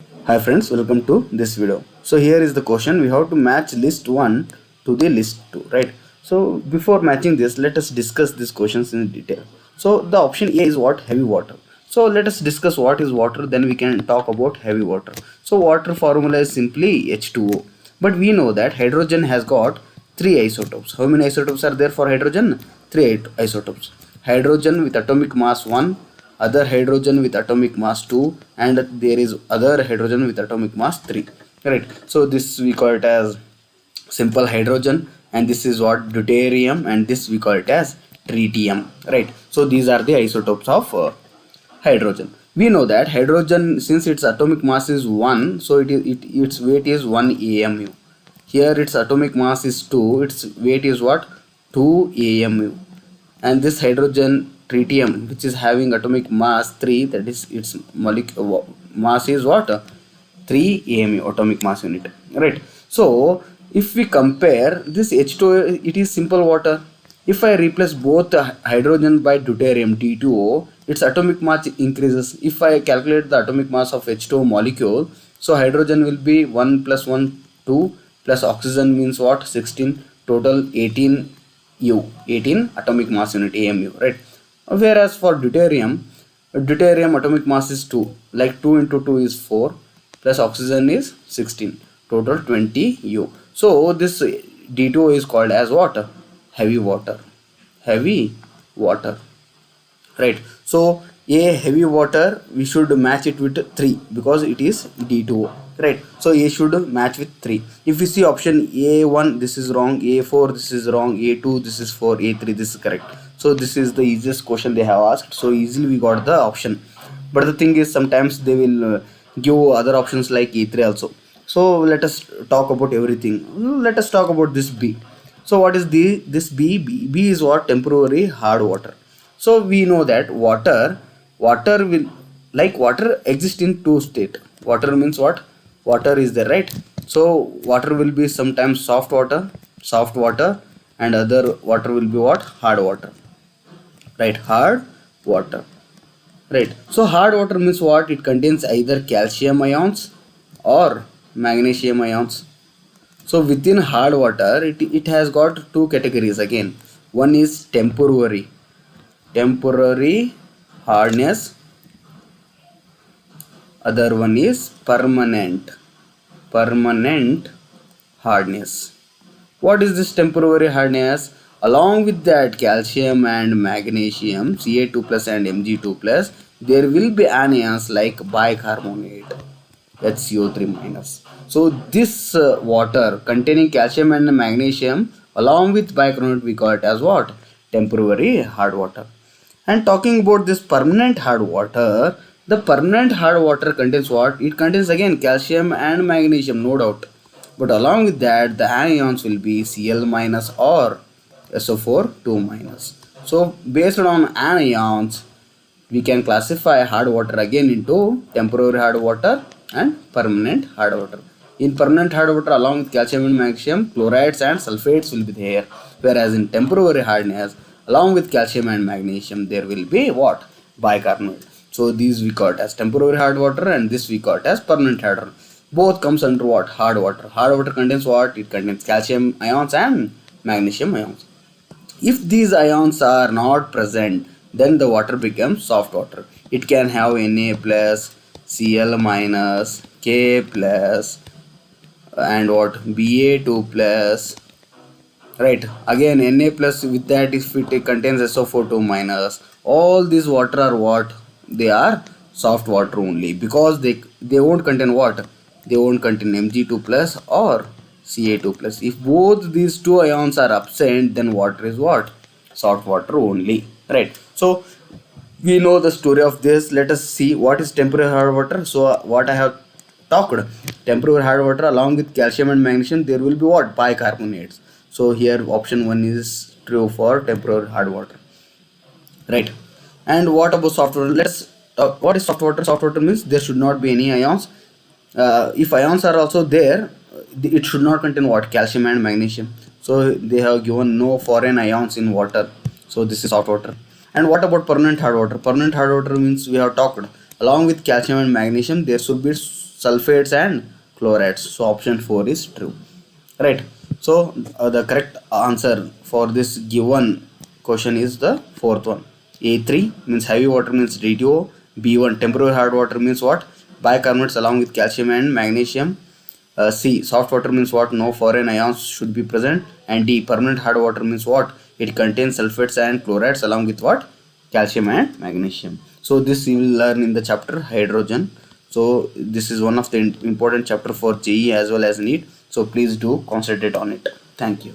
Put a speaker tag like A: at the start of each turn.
A: Hi friends, welcome to this video. So here is the question. We have to match list 1 to the list 2, right? So before matching this, let us discuss these questions in detail. So the option A is what? Heavy water. So let us discuss what is water, then we can talk about heavy water. So water formula is simply H2O. But we know that hydrogen has got 3 isotopes. How many isotopes are there for hydrogen? 3 isotopes. Hydrogen with atomic mass 1, other hydrogen with atomic mass 2, and there is other hydrogen with atomic mass 3, right? So this we call it as simple hydrogen, and this is what deuterium, and this we call it as tritium, right? So these are the isotopes of hydrogen. We know that hydrogen, since its atomic mass is 1, so its weight is 1 amu. Here its atomic mass is 2, its weight is what? 2 amu. And this hydrogen tritium, which is having atomic mass 3, that is its molecular mass is what? 3 amu, atomic mass unit, right? So if we compare this H2O, it is simple water. If I replace both hydrogen by deuterium D2O, its atomic mass increases. If I calculate the atomic mass of H2O molecule, so hydrogen will be 1 plus 1 2 plus oxygen means what? 16, total 18 U, 18 atomic mass unit AMU, right? Whereas for deuterium atomic mass is 2, like 2 into 2 is 4 plus oxygen is 16, total 20 U. So this D2O is called as what? Heavy water. Heavy water, right? So a heavy water, we should match it with 3 because it is D2O, right? So a should match with 3. If we see option A1, this is wrong, A4 this is wrong, A2 this is 4, A3 this is correct. So this is the easiest question they have asked, so easily we got the option. But the thing is, sometimes they will give other options like E3 also. So let us talk about everything. Let us talk about this B. So what is this B? B is what? Temporary hard water. So we know that water will, like water exists in two state. Water means what? Water is there, right? So water will be sometimes soft water, and other water will be what? Hard water, right? Hard water, right? So hard water means what? It contains either calcium ions or magnesium ions. So within hard water, it has got two categories again. One is temporary hardness, other one is permanent hardness. What is this temporary hardness? Along with that calcium and magnesium, Ca2 plus and Mg2 plus, there will be anions like bicarbonate, HCO3 minus. So this water containing calcium and magnesium along with bicarbonate, we call it as what? Temporary hard water. And talking about this permanent hard water, the permanent hard water contains what? It contains again calcium and magnesium, no doubt. But along with that, the anions will be Cl minus or SO4 2 minus. So based on anions, we can classify hard water again into temporary hard water and permanent hard water. In permanent hard water, along with calcium and magnesium, chlorides and sulfates will be there. Whereas in temporary hardness, along with calcium and magnesium, there will be what? Bicarbonate. So these we call it as temporary hard water, and this we call it as permanent hard water. Both comes under what? Hard water. Hard water contains what? It contains calcium ions and magnesium ions. If these ions are not present, then the water becomes soft water. It can have Na plus, Cl minus, K plus, and what? Ba2 plus, right? Again Na plus, with that if it contains SO4 2 minus. All these water are what? They are soft water only, because they won't contain what? They won't contain Mg2 plus or Ca2 plus. If both these two ions are absent, then water is what? Salt water only, right? So we know the story of this. Let us see what is temporary hard water. So what I have talked, temporary hard water along with calcium and magnesium, there will be what? Bicarbonates. So here option 1 is true for temporary hard water, right? And what about soft water? Let's talk. What is soft water? Soft water means there should not be any ions. If ions are also there, it should not contain what? Calcium and magnesium. So they have given no foreign ions in water. So this is soft water. And what about permanent hard water? Permanent hard water means we have talked, along with calcium and magnesium, there should be sulfates and chlorides. So option 4 is true, right? So the correct answer for this given question is the fourth one. A3 means heavy water means D2O. B1 temporary hard water means what? Bicarbonates along with calcium and magnesium. C soft water means what? No foreign ions should be present. And D permanent hard water means what? It contains sulfates and chlorides along with what? Calcium and magnesium. So this you will learn in the chapter hydrogen. So this is one of the important chapter for JEE as well as NEET. So please do concentrate on it. Thank you.